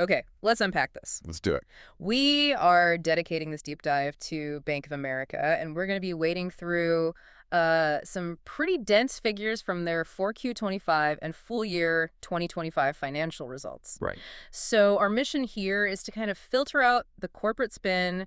Okay, let's unpack this. Let's do it. We are dedicating this deep dive to Bank of America, and we're going to be wading through some pretty dense figures from their 4Q25 and full year 2025 financial results. Right. So our mission here is to kind of filter out the corporate spin,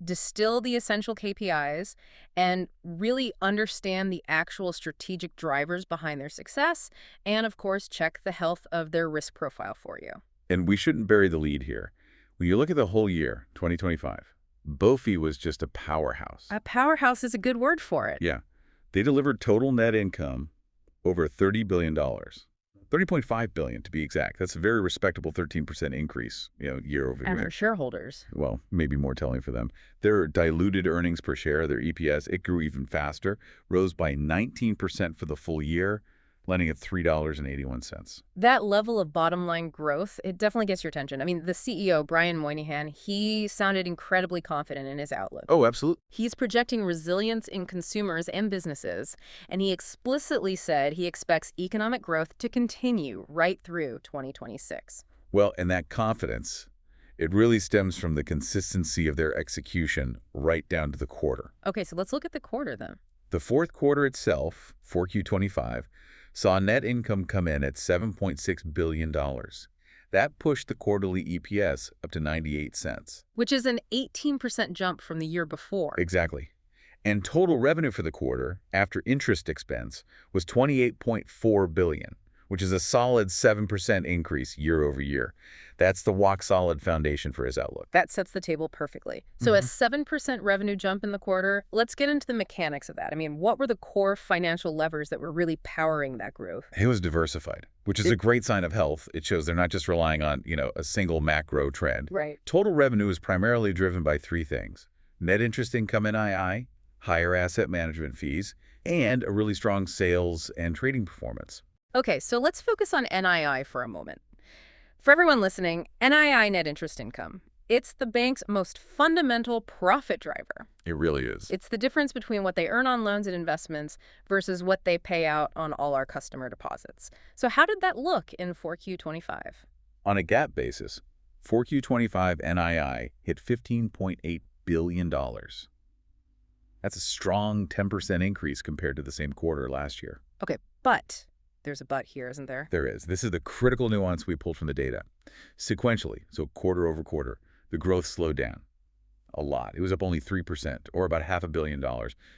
distill the essential KPIs, and really understand the actual strategic drivers behind their success, and of course, check the health of their risk profile for you. And we shouldn't bury the lead here. When you look at the whole year, 2025, BOFI was just a powerhouse. A powerhouse is a good word for it. Yeah. They delivered total net income over $30 billion. $30.5 billion to be exact. That's a very respectable 13% increase, year over And year. for shareholders. Well, maybe more telling for them. Their diluted earnings per share, their EPS, it grew even faster, rose by 19% for the full year, landing at $3.81. That level of bottom line growth, it definitely gets your attention. I mean, the CEO, Brian Moynihan, he sounded incredibly confident in his outlook. Oh, absolutely. He's projecting resilience in consumers and businesses, and he explicitly said he expects economic growth to continue right through 2026. Well, and that confidence, it really stems from the consistency of their execution right down to the quarter. Okay, so let's look at the quarter then. The fourth quarter itself, 4Q25, saw net income come in at $7.6 billion. That pushed the quarterly EPS up to 98 cents. Which is an 18% jump from the year before. Exactly. And total revenue for the quarter, after interest expense, was $28.4 billion, which is a solid 7% increase year over year. That's the rock-solid foundation for his outlook. That sets the table perfectly. So a 7% revenue jump in the quarter. Let's get into the mechanics of that. I mean, what were the core financial levers that were really powering that growth? It was diversified, which is a great sign of health. It shows they're not just relying on, a single macro trend. Right. Total revenue is primarily driven by three things: net interest income NII, higher asset management fees, and a really strong sales and trading performance. Okay, so let's focus on NII for a moment. For everyone listening, NII, net interest income, it's the bank's most fundamental profit driver. It really is. It's the difference between what they earn on loans and investments versus what they pay out on all our customer deposits. So how did that look in 4Q25? On a GAAP basis, 4Q25 NII hit $15.8 billion. That's a strong 10% increase compared to the same quarter last year. Okay, but there's a but here, isn't there? There is. This is the critical nuance we pulled from the data. Sequentially, so quarter over quarter, the growth slowed down a lot. It was up only 3%, or about $500 million,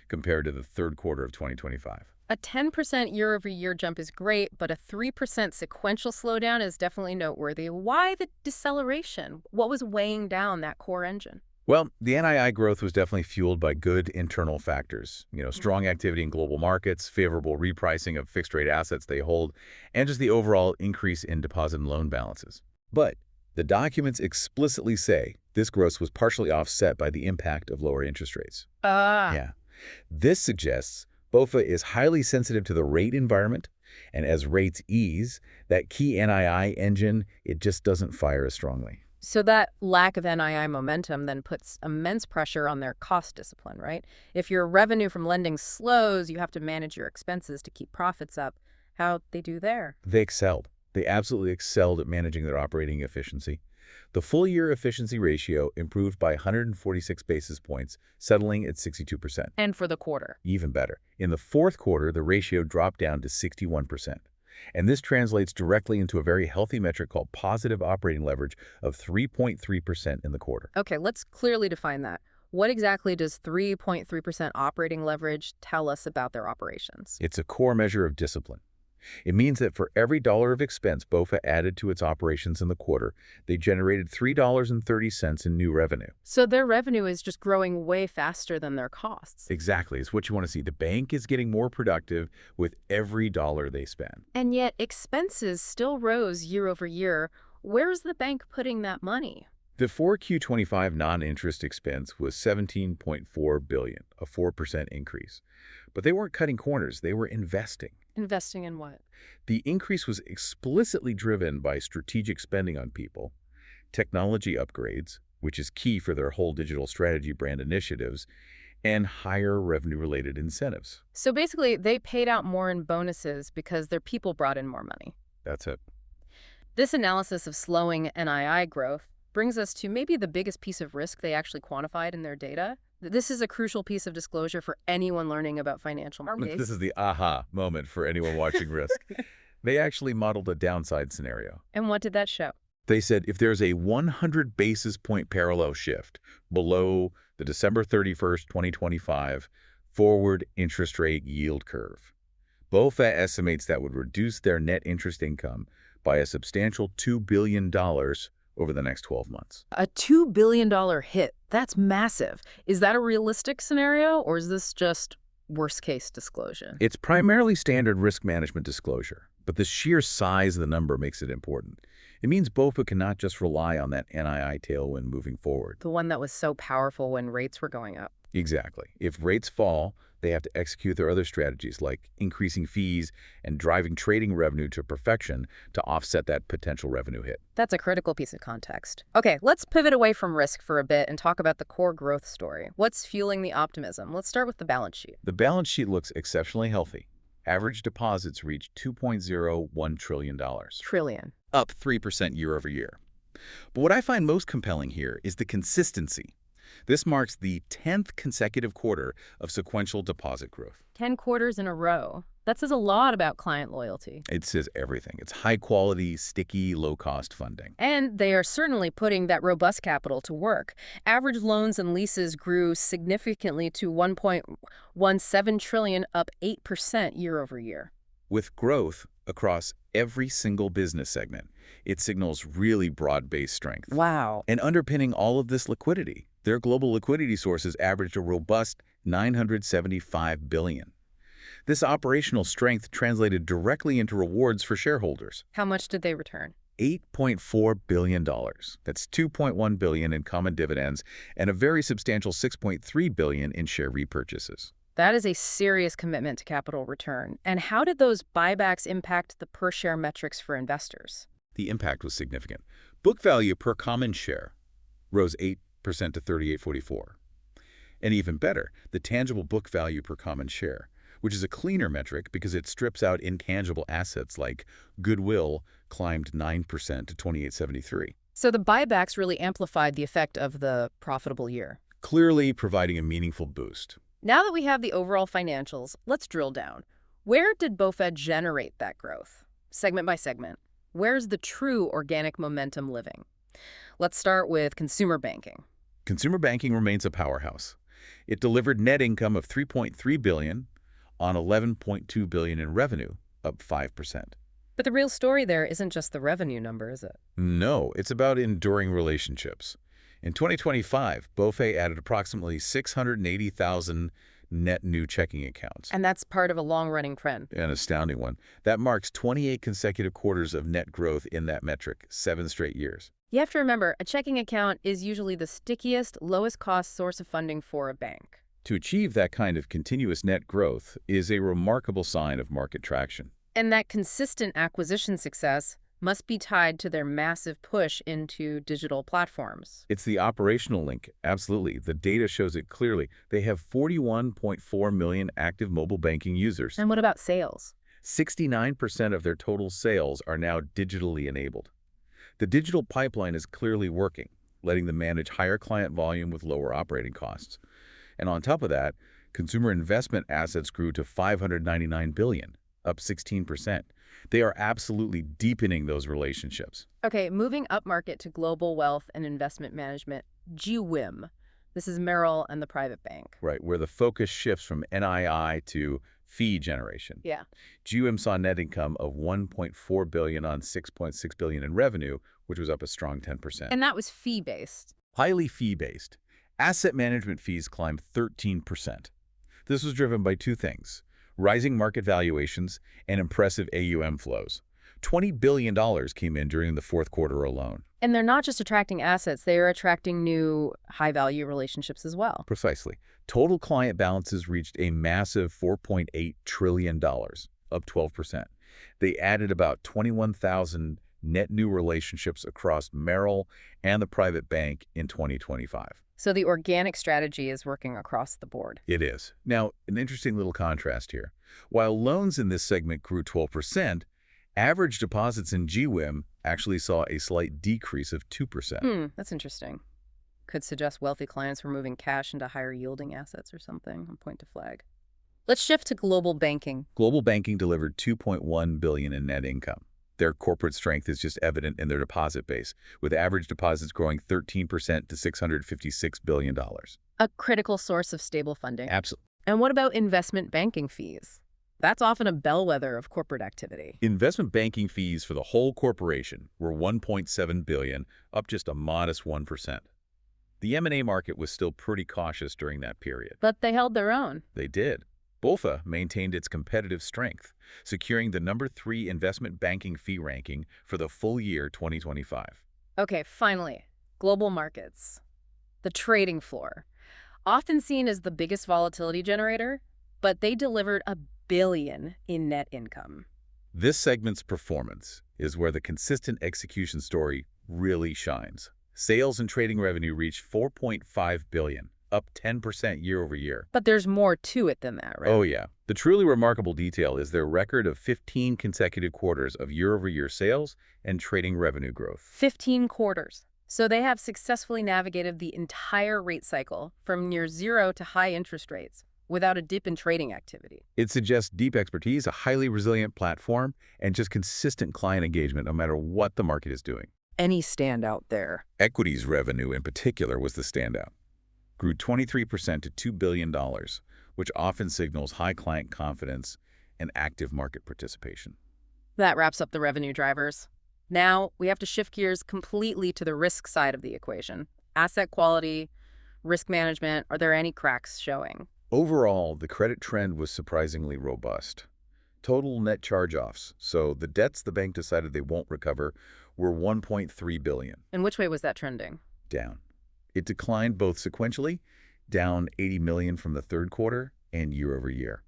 compared to the third quarter of 2025. A 10% year-over-year jump is great, but a 3% sequential slowdown is definitely noteworthy. Why the deceleration? What was weighing down that core engine? Well, the NII growth was definitely fueled by good internal factors. Strong activity in global markets, favorable repricing of fixed-rate assets they hold, and just the overall increase in deposit and loan balances. But the documents explicitly say this growth was partially offset by the impact of lower interest rates. Yeah. This suggests BOFA is highly sensitive to the rate environment, and as rates ease, that key NII engine, it just doesn't fire as strongly. So that lack of NII momentum then puts immense pressure on their cost discipline, right? If your revenue from lending slows, you have to manage your expenses to keep profits up. How'd they do there? They excelled. They absolutely excelled at managing their operating efficiency. The full-year efficiency ratio improved by 146 basis points, settling at 62%. And for the quarter? Even better. In the fourth quarter, the ratio dropped down to 61%. And this translates directly into a very healthy metric called positive operating leverage of 3.3% in the quarter. Okay, let's clearly define that. What exactly does 3.3% operating leverage tell us about their operations? It's a core measure of discipline. It means that for every dollar of expense BOFA added to its operations in the quarter, they generated $3.30 in new revenue. So their revenue is just growing way faster than their costs. Exactly. It's what you want to see. The bank is getting more productive with every dollar they spend. And yet expenses still rose year over year. Where's the bank putting that money? The 4Q25 non-interest expense was $17.4 billion, a 4% increase. But they weren't cutting corners. They were investing. Investing in what? The increase was explicitly driven by strategic spending on people, technology upgrades, which is key for their whole digital strategy brand initiatives, and higher revenue-related incentives. So basically, they paid out more in bonuses because their people brought in more money. That's it. This analysis of slowing NII growth brings us to maybe the biggest piece of risk they actually quantified in their data. This is a crucial piece of disclosure for anyone learning about financial This markets. is the aha moment for anyone watching risk. They actually modeled a downside scenario. And what did that show? They said if there's a 100 basis point parallel shift below the December 31st, 2025 forward interest rate yield curve, BOFA estimates that would reduce their net interest income by a substantial $2 billion over the next 12 months. A $2 billion hit. That's massive. Is that a realistic scenario, or is this just worst case disclosure? It's primarily standard risk management disclosure, but the sheer size of the number makes it important. It means BOFA cannot just rely on that NII tailwind moving forward. The one that was so powerful when rates were going up. Exactly. If rates fall, they have to execute their other strategies like increasing fees and driving trading revenue to perfection to offset that potential revenue hit. That's a critical piece of context. Okay, let's pivot away from risk for a bit and talk about the core growth story. What's fueling the optimism? Let's start with the balance sheet. The balance sheet looks exceptionally healthy. Average deposits reached $2.01 trillion, Trillion. up 3% year over year. But what I find most compelling here is the consistency. This marks the 10th consecutive quarter of sequential deposit growth. 10 quarters in a row. That says a lot about client loyalty. It says everything. It's high-quality, sticky, low-cost funding. And they are certainly putting that robust capital to work. Average loans and leases grew significantly to $1.17 trillion, up 8% year over year. With growth across every single business segment, it signals really broad-based strength. Wow. And underpinning all of this liquidity, their global liquidity sources averaged a robust $975 billion. This operational strength translated directly into rewards for shareholders. How much did they return? $8.4 billion. That's $2.1 billion in common dividends and a very substantial $6.3 billion in share repurchases. That is a serious commitment to capital return. And how did those buybacks impact the per-share metrics for investors? The impact was significant. Book value per common share rose 8% to $38.44. And even better, the tangible book value per common share, which is a cleaner metric because it strips out intangible assets like goodwill, climbed 9% to $28.73. So the buybacks really amplified the effect of the profitable year. Clearly providing a meaningful boost. Now that we have the overall financials, let's drill down. Where did BOFA generate that growth? Segment by segment. Where's the true organic momentum living? Let's start with consumer banking. Consumer banking remains a powerhouse. It delivered net income of $3.3 billion on $11.2 billion in revenue, up 5%. But the real story there isn't just the revenue number, is it? No, it's about enduring relationships. In 2025, BOFA added approximately 680,000 net new checking accounts. And that's part of a long-running trend. An astounding one. That marks 28 consecutive quarters of net growth in that metric, 7 straight years. You have to remember, a checking account is usually the stickiest, lowest-cost source of funding for a bank. To achieve that kind of continuous net growth is a remarkable sign of market traction. And that consistent acquisition success must be tied to their massive push into digital platforms. It's the operational link, absolutely. The data shows it clearly. They have 41.4 million active mobile banking users. And what about sales? 69% of their total sales are now digitally enabled. The digital pipeline is clearly working, letting them manage higher client volume with lower operating costs. And on top of that, consumer investment assets grew to $599 billion, up 16%. They are absolutely deepening those relationships. Okay, moving upmarket to global wealth and investment management, GWIM. This is Merrill and the private bank. Right, where the focus shifts from NII to fee generation. Yeah. GWIM saw net income of $1.4 billion on $6.6 billion in revenue, which was up a strong 10%. And that was fee-based. Highly fee-based. Asset management fees climbed 13%. This was driven by two things: rising market valuations and impressive AUM flows. $20 billion came in during the fourth quarter alone. And they're not just attracting assets, they are attracting new high-value relationships as well. Precisely. Total client balances reached a massive $4.8 trillion, up 12%. They added about 21,000 net new relationships across Merrill and the private bank in 2025. So the organic strategy is working across the board. It is. Now, an interesting little contrast here. While loans in this segment grew 12%, average deposits in GWIM actually saw a slight decrease of 2%. That's interesting. Could suggest wealthy clients were moving cash into higher yielding assets or something. A point to flag. Let's shift to global banking. Global banking delivered $2.1 billion in net income. Their corporate strength is just evident in their deposit base, with average deposits growing 13% to $656 billion. A critical source of stable funding. Absolutely. And what about investment banking fees? That's often a bellwether of corporate activity. Investment banking fees for the whole corporation were $1.7 billion, up just a modest 1%. The M&A market was still pretty cautious during that period. But they held their own. They did. BofA maintained its competitive strength, securing the #3 investment banking fee ranking for the full year 2025. Okay, finally, global markets. The trading floor. Often seen as the biggest volatility generator, but they delivered $1 billion in net income. This segment's performance is where the consistent execution story really shines. Sales and trading revenue reached $4.5 billion, up 10% year over year. But there's more to it than that, right? Oh yeah. The truly remarkable detail is their record of 15 consecutive quarters of year-over-year sales and trading revenue growth. 15 quarters. So they have successfully navigated the entire rate cycle from near zero to high interest rates without a dip in trading activity. It suggests deep expertise, a highly resilient platform, and just consistent client engagement no matter what the market is doing. Any standout there? Equities revenue in particular was the standout. Grew 23% to $2 billion, which often signals high client confidence and active market participation. That wraps up the revenue drivers. Now, we have to shift gears completely to the risk side of the equation. Asset quality, risk management, are there any cracks showing? Overall, the credit trend was surprisingly robust. Total net charge-offs, so the debts the bank decided they won't recover, were $1.3 billion. And which way was that trending? Down. It declined both sequentially, down $80 million from the third quarter, and year over year.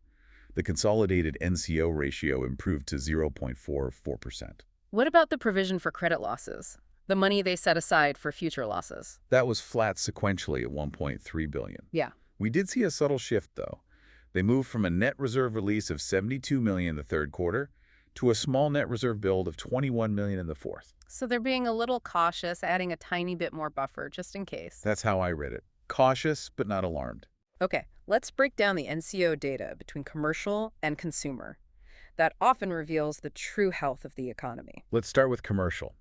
The consolidated NCO ratio improved to 0.44%. What about the provision for credit losses? The money they set aside for future losses? That was flat sequentially at $1.3 billion. Yeah. We did see a subtle shift, though. They moved from a net reserve release of $72 million in the third quarter to a small net reserve build of $21 million in the fourth. So they're being a little cautious, adding a tiny bit more buffer just in case. That's how I read it. Cautious, but not alarmed. Okay, let's break down the NCO data between commercial and consumer. That often reveals the true health of the economy. Let's start with commercial.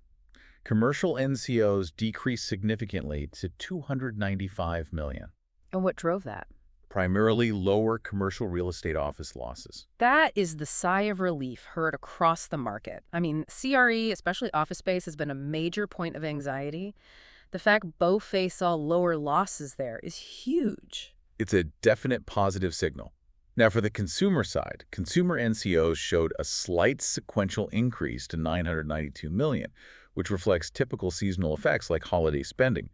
Commercial NCOs decreased significantly to $295 million. And what drove that? Primarily lower commercial real estate office losses. That is the sigh of relief heard across the market. I mean, CRE, especially office space, has been a major point of anxiety. The fact BofA saw lower losses there is huge. It's a definite positive signal. Now, for the consumer side, consumer NCOs showed a slight sequential increase to $992 million, which reflects typical seasonal effects like holiday spending.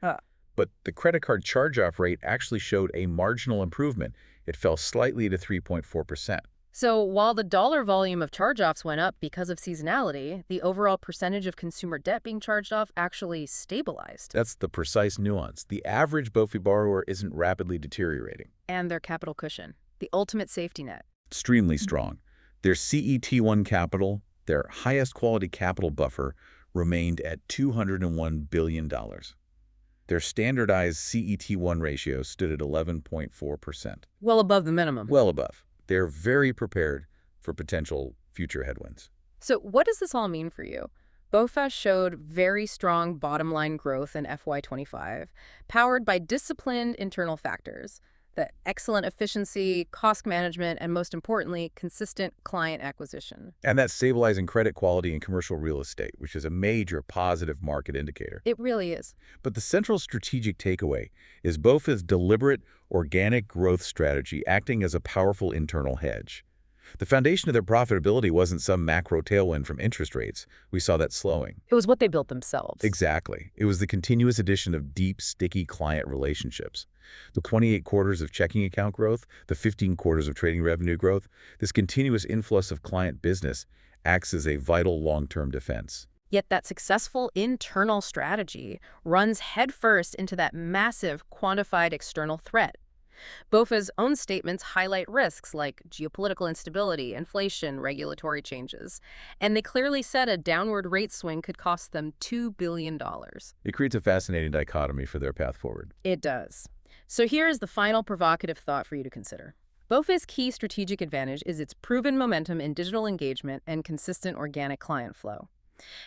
But the credit card charge-off rate actually showed a marginal improvement. It fell slightly to 3.4%. So while the dollar volume of charge-offs went up because of seasonality, the overall percentage of consumer debt being charged off actually stabilized. That's the precise nuance. The average BofA borrower isn't rapidly deteriorating. And their capital cushion, the ultimate safety net. Extremely strong. Their CET1 capital, their highest quality capital buffer, remained at $201 billion. Their standardized CET1 ratio stood at 11.4%. Well above the minimum. Well above. They're very prepared for potential future headwinds. So what does this all mean for you? BofA showed very strong bottom-line growth in FY25, powered by disciplined internal factors, the excellent efficiency, cost management, and most importantly, consistent client acquisition. And that's stabilizing credit quality in commercial real estate, which is a major positive market indicator. It really is. But the central strategic takeaway is BofA's deliberate, organic growth strategy acting as a powerful internal hedge. The foundation of their profitability wasn't some macro tailwind from interest rates. We saw that slowing. It was what they built themselves. Exactly. It was the continuous addition of deep, sticky client relationships. The 28 quarters of checking account growth, the 15 quarters of trading revenue growth, this continuous influx of client business acts as a vital long-term defense. Yet that successful internal strategy runs headfirst into that massive quantified external threat. BOFA's own statements highlight risks like geopolitical instability, inflation, regulatory changes, and they clearly said a downward rate swing could cost them $2 billion. It creates a fascinating dichotomy for their path forward. It does. So here is the final provocative thought for you to consider. BOFA's key strategic advantage is its proven momentum in digital engagement and consistent organic client flow.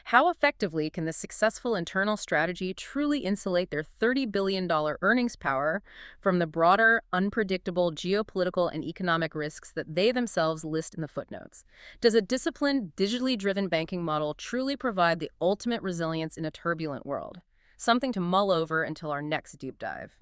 How effectively can this successful internal strategy truly insulate their $30 billion earnings power from the broader, unpredictable geopolitical and economic risks that they themselves list in the footnotes? Does a disciplined, digitally driven banking model truly provide the ultimate resilience in a turbulent world? Something to mull over until our next deep dive.